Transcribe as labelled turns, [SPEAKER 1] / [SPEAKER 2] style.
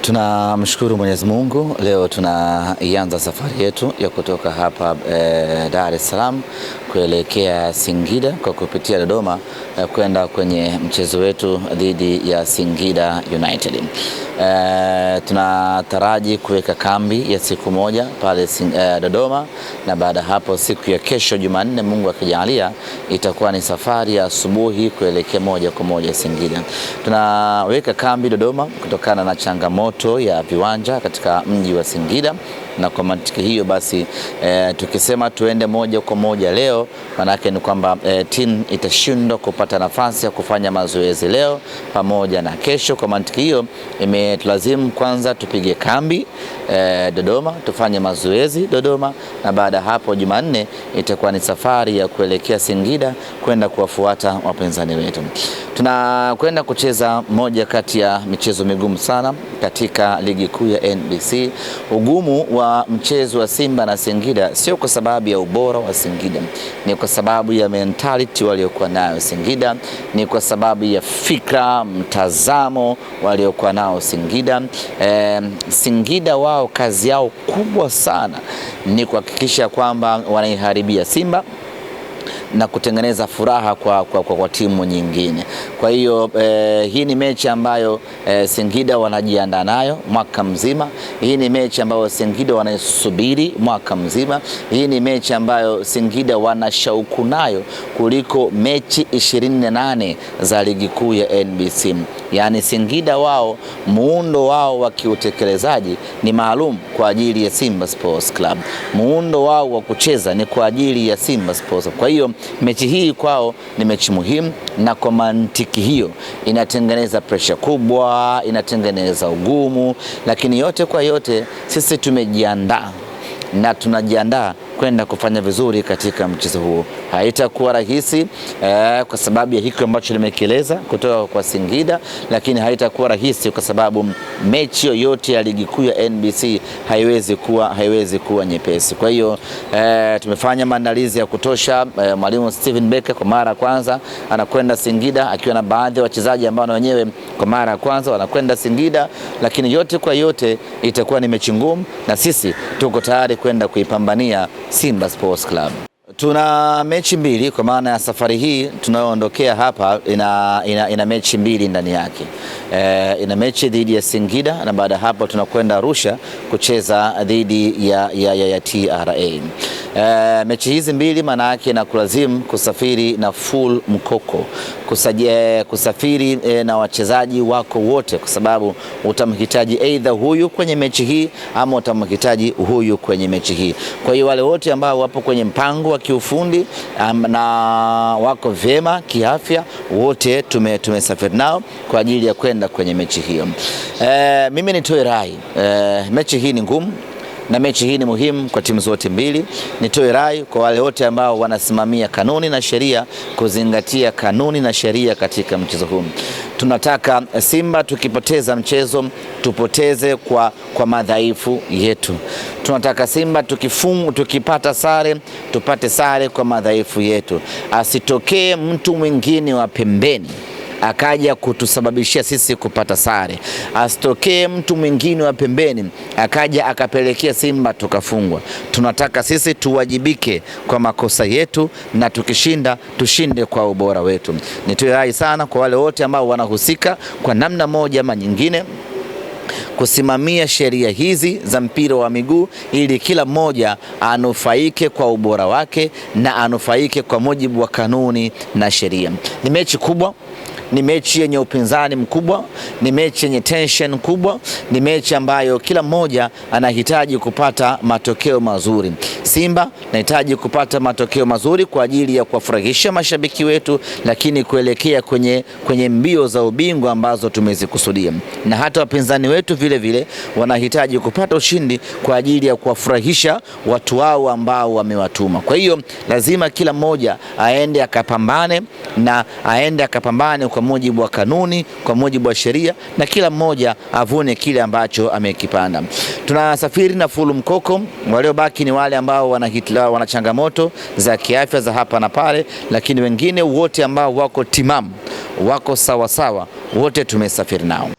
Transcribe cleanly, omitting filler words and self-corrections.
[SPEAKER 1] Tunamshukuru Mwenyezi Mungu, leo tunaianza safari yetu ya kutoka hapa Dar es Salaam kuelekea Singida kwa kupitia Dodoma kwenda kwenye mchezo wetu dhidi ya Singida United. Tunataraji kuweka kambi ya siku moja pale Dodoma, na baada hapo siku ya kesho Jumanne, Mungu akijalia, itakuwa ni safari ya asubuhi kuelekea moja kwa moja Singida. Tunaweka kambi Dodoma kutokana na changamoto ya viwanja katika mji wa Singida, na kwa mantiki hiyo basi tukisema tuende moja kwa moja leo, manake ni kwamba timu itashindwa kupata nafasi ya kufanya mazoezi leo pamoja na kesho. Kwa mantiki hiyo imetulazimu kwanza tupige kambi Dodoma, tufanye mazoezi Dodoma, na baada hapo Jumanne itakuwa ni safari ya kuelekea Singida kwenda kuwafuata wapinzani wetu. Tunakwenda kucheza moja kati ya michezo migumu sana katika ligi kuu ya NBC. Ugumu wa mchezo wa Simba na Singida sio kwa sababu ya ubora wa Singida, ni kwa sababu ya mentality waliokuwa nayo Singida, ni kwa sababu ya fikra, mtazamo waliokuwa nao Singida. Singida wao kazi yao kubwa sana ni kuhakikisha kwamba wanaiharibia Simba na kutengeneza furaha kwa timu nyingine. Kwa hiyo hii ni mechi ambayo Singida wanajiandaa nayo mwaka mzima. Hii ni mechi ambayo Singida wanaisubiri mwaka mzima. Hii ni mechi ambayo Singida wanashauku nayo kuliko mechi 28 za ligi kuu ya NBC. Yaani Singida wao, muundo wao wa kiutekelezaji ni maalum kwa ajili ya Simba Sports Club. Muundo wao wa kucheza ni kwa ajili ya Simba Sports. Kwa hiyo mechi hii kwao ni mechi muhimu, na kwa mantiki hiyo inatengeneza pressure kubwa, inatengeneza ugumu, lakini yote kwa yote sisi tumejiandaa na tunajiandaa kwenda kufanya vizuri katika mchezo huu. Haitakuwa rahisi kwa sababu ya hiki ambacho nimekieleza kutoka kwa Singida, lakini haitakuwa rahisi kwa sababu mechi yoyote ya ligi kuu ya NBC haiwezi kuwa nyepesi. Kwa hiyo tumefanya maandalizi ya kutosha. Mwalimu Steven Becker kwa mara ya kwanza anakwenda Singida akiwa na baadhi ya wachezaji ambao na wenyewe kwa mara ya kwanza wanakwenda Singida, lakini yote kwa yote itakuwa ni mechi ngumu, na sisi tuko tayari kwenda kuipambania Simba Sports Club. Tuna mechi mbili, kwa maana ya safari hii tunayoondokea hapa ina mechi mbili ndani yake. Ina mechi dhidi ya Singida, na baada hapo tunakwenda Arusha kucheza dhidi ya TRA. Mechi hizi mbili maana yake na kulazimu kusafiri na full mkoko, kusafiri na wachezaji wako wote, kwa sababu utamhitaji aidha huyu kwenye mechi hii ama utamhitaji huyu kwenye mechi hii. Kwa hiyo wale wote ambao wapo kwenye mpango wa kiufundi na wako vyema kiafya, wote tumesafiri nao kwa ajili ya kwenda kwenye mechi hiyo. Mimi nitoe rai, mechi hii ni ngumu na mechi hii ni muhimu kwa timu zote mbili. Nitoe rai kwa wale wote ambao wanasimamia kanuni na sheria kuzingatia kanuni na sheria katika mchezo huu. Tunataka Simba tukipoteza mchezo tupoteze kwa madhaifu yetu. Tunataka Simba tukipata sare tupate sare kwa madhaifu yetu. Asitokee mtu mwingine wa pembeni akaja kutusababishia sisi kupata sare. Asitokee mtu mwingine wa pembeni akaja akapelekea Simba tukafungwa. Tunataka sisi tuwajibike kwa makosa yetu, na tukishinda tushinde kwa ubora wetu. Nitoe rai sana kwa wale wote ambao wanahusika kwa namna moja ama nyingine kusimamia sheria hizi za mpira wa miguu, ili kila mmoja anufaike kwa ubora wake na anufaike kwa mujibu wa kanuni na sheria. Ni mechi kubwa, ni mechi yenye upinzani mkubwa, ni mechi yenye tension kubwa, ni mechi ambayo kila mmoja anahitaji kupata matokeo mazuri. Simba anahitaji kupata matokeo mazuri kwa ajili ya kuwafurahisha mashabiki wetu, lakini kuelekea kwenye mbio za ubingwa ambazo tumezikusudia. Na hata wapinzani wetu vile vile wanahitaji kupata ushindi kwa ajili ya kuwafurahisha watu wao ambao wamewatuma. Kwa hiyo lazima kila mmoja aende akapambane, na aende akapambane kwa mujibu wa kanuni, kwa mujibu wa sheria, na kila mmoja avune kile ambacho amekipanda. Tunasafiri na full mkoko. Waliobaki ni wale ambao wana changamoto za kiafya za hapa na pale, lakini wengine wote ambao wako timamu, wako sawa sawa, wote tumesafiri nao.